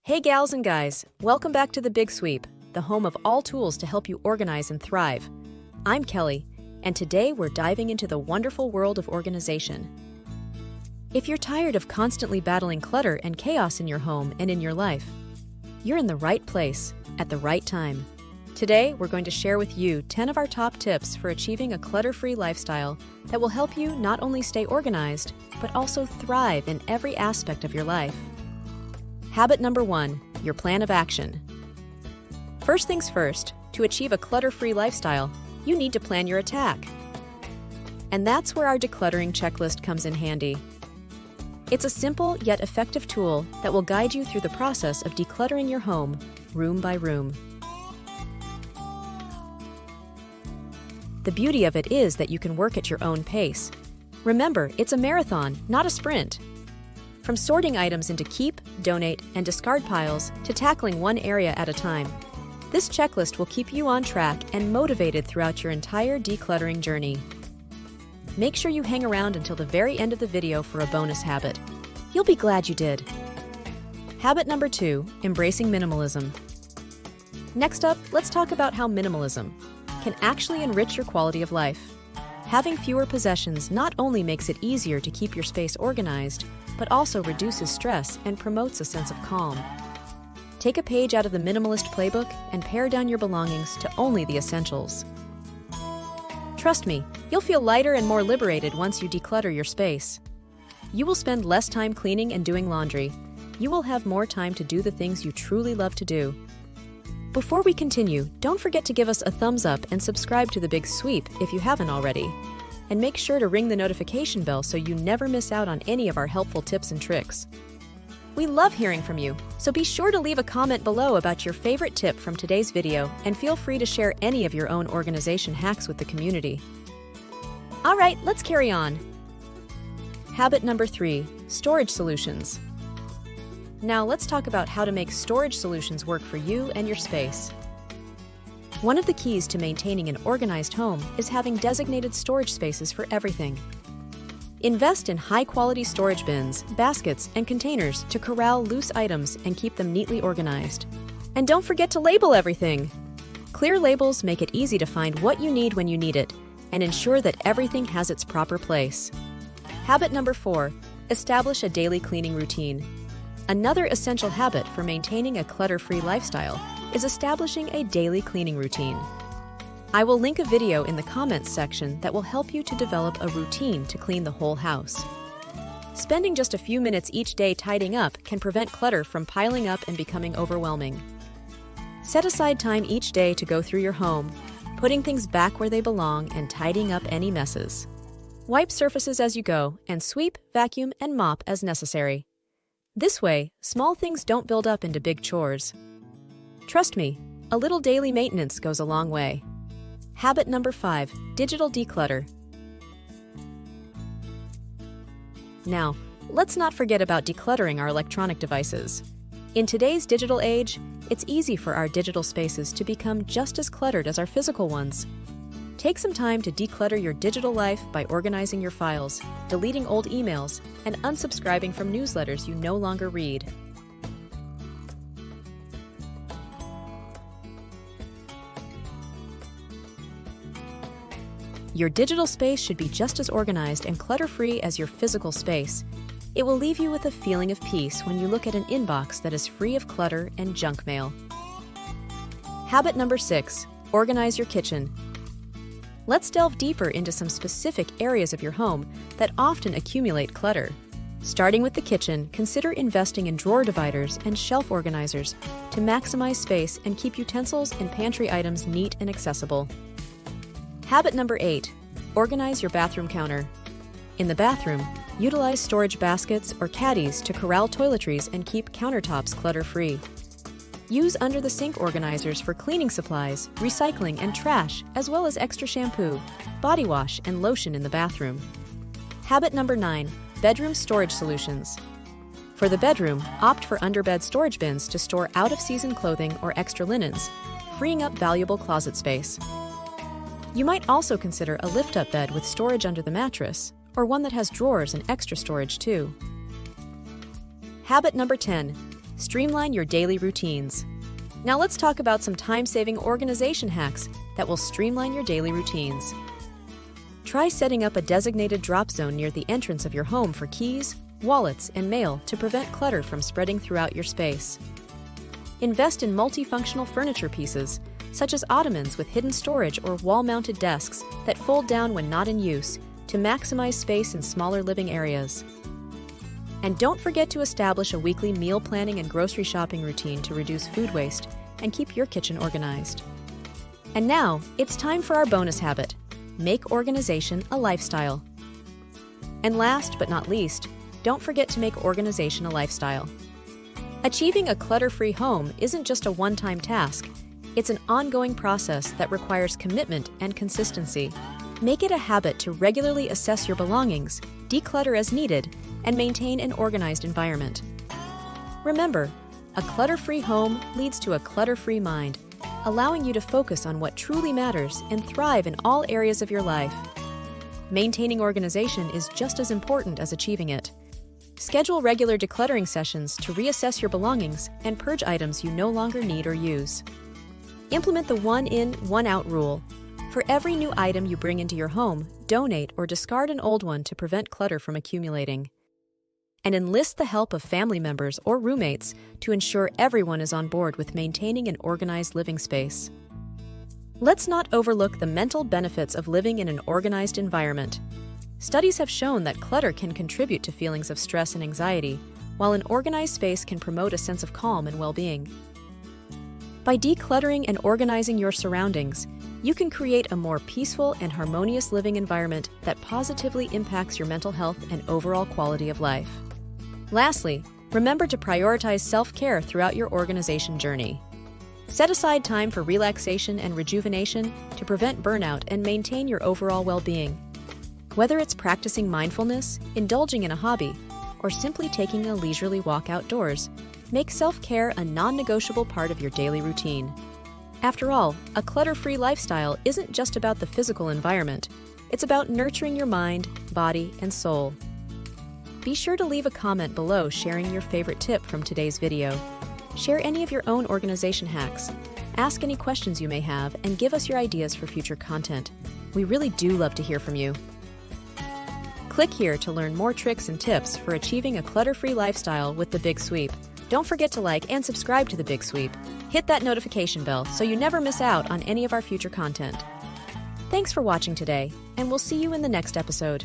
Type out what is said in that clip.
Hey gals and guys, welcome back to The Big Sweep, the home of all tools to help you organize and thrive. I'm Kelly, and today we're diving into the wonderful world of organization. If you're tired of constantly battling clutter and chaos in your home and in your life, you're in the right place at the right time. Today, we're going to share with you 10 of our top tips for achieving a clutter-free lifestyle that will help you not only stay organized, but also thrive in every aspect of your life. Habit number 1, your plan of action. First things first, to achieve a clutter-free lifestyle, you need to plan your attack. And that's where our decluttering checklist comes in handy. It's a simple yet effective tool that will guide you through the process of decluttering your home, room by room. The beauty of it is that you can work at your own pace. Remember, it's a marathon, not a sprint. From sorting items into keep, donate, and discard piles to tackling one area at a time, this checklist will keep you on track and motivated throughout your entire decluttering journey. Make sure you hang around until the very end of the video for a bonus habit. You'll be glad you did. Habit number 2, embracing minimalism. Next up, let's talk about how minimalism can actually enrich your quality of life. Having fewer possessions not only makes it easier to keep your space organized, but also reduces stress and promotes a sense of calm. Take a page out of the Minimalist playbook and pare down your belongings to only the essentials. Trust me, you'll feel lighter and more liberated once you declutter your space. You will spend less time cleaning and doing laundry. You will have more time to do the things you truly love to do. Before we continue, don't forget to give us a thumbs up and subscribe to The Big Sweep if you haven't already. And make sure to ring the notification bell so you never miss out on any of our helpful tips and tricks. We love hearing from you, so be sure to leave a comment below about your favorite tip from today's video and feel free to share any of your own organization hacks with the community. All right, let's carry on. Habit number 3, storage solutions. Now let's talk about how to make storage solutions work for you and your space. One of the keys to maintaining an organized home is having designated storage spaces for everything. Invest in high-quality storage bins, baskets, and containers to corral loose items and keep them neatly organized. And don't forget to label everything! Clear labels make it easy to find what you need when you need it and ensure that everything has its proper place. Habit number 4, establish a daily cleaning routine. Another essential habit for maintaining a clutter-free lifestyle is establishing a daily cleaning routine. I will link a video in the comments section that will help you to develop a routine to clean the whole house. Spending just a few minutes each day tidying up can prevent clutter from piling up and becoming overwhelming. Set aside time each day to go through your home, putting things back where they belong and tidying up any messes. Wipe surfaces as you go and sweep, vacuum, and mop as necessary. This way, small things don't build up into big chores. Trust me, a little daily maintenance goes a long way. Habit number 5, digital declutter. Now, let's not forget about decluttering our electronic devices. In today's digital age, it's easy for our digital spaces to become just as cluttered as our physical ones. Take some time to declutter your digital life by organizing your files, deleting old emails, and unsubscribing from newsletters you no longer read. Your digital space should be just as organized and clutter-free as your physical space. It will leave you with a feeling of peace when you look at an inbox that is free of clutter and junk mail. Habit number 6, organize your kitchen. Let's delve deeper into some specific areas of your home that often accumulate clutter. Starting with the kitchen, consider investing in drawer dividers and shelf organizers to maximize space and keep utensils and pantry items neat and accessible. Habit number 8, organize your bathroom counter. In the bathroom, utilize storage baskets or caddies to corral toiletries and keep countertops clutter-free. Use under-the-sink organizers for cleaning supplies, recycling, and trash, as well as extra shampoo, body wash, and lotion in the bathroom. Habit number 9, bedroom storage solutions. For the bedroom, opt for underbed storage bins to store out-of-season clothing or extra linens, freeing up valuable closet space. You might also consider a lift-up bed with storage under the mattress, or one that has drawers and extra storage too. Habit number 10, streamline your daily routines. Now let's talk about some time-saving organization hacks that will streamline your daily routines. Try setting up a designated drop zone near the entrance of your home for keys, wallets, and mail to prevent clutter from spreading throughout your space. Invest in multifunctional furniture pieces, such as ottomans with hidden storage or wall-mounted desks that fold down when not in use, to maximize space in smaller living areas. And don't forget to establish a weekly meal planning and grocery shopping routine to reduce food waste and keep your kitchen organized. And now, it's time for our bonus habit: make organization a lifestyle. And last but not least, don't forget to make organization a lifestyle. Achieving a clutter-free home isn't just a one-time task. It's an ongoing process that requires commitment and consistency. Make it a habit to regularly assess your belongings, declutter as needed, and maintain an organized environment. Remember, a clutter-free home leads to a clutter-free mind, allowing you to focus on what truly matters and thrive in all areas of your life. Maintaining organization is just as important as achieving it. Schedule regular decluttering sessions to reassess your belongings and purge items you no longer need or use. Implement the one-in, one-out rule. For every new item you bring into your home, donate or discard an old one to prevent clutter from accumulating. And enlist the help of family members or roommates to ensure everyone is on board with maintaining an organized living space. Let's not overlook the mental benefits of living in an organized environment. Studies have shown that clutter can contribute to feelings of stress and anxiety, while an organized space can promote a sense of calm and well-being. By decluttering and organizing your surroundings, you can create a more peaceful and harmonious living environment that positively impacts your mental health and overall quality of life. Lastly, remember to prioritize self-care throughout your organization journey. Set aside time for relaxation and rejuvenation to prevent burnout and maintain your overall well-being. Whether it's practicing mindfulness, indulging in a hobby, or simply taking a leisurely walk outdoors, make self-care a non-negotiable part of your daily routine. After all, a clutter-free lifestyle isn't just about the physical environment. It's about nurturing your mind, body, and soul. Be sure to leave a comment below sharing your favorite tip from today's video. Share any of your own organization hacks. Ask any questions you may have, and give us your ideas for future content. We really do love to hear from you. Click here to learn more tricks and tips for achieving a clutter-free lifestyle with The Big Sweep. Don't forget to like and subscribe to The Big Sweep. Hit that notification bell so you never miss out on any of our future content. Thanks for watching today, and we'll see you in the next episode.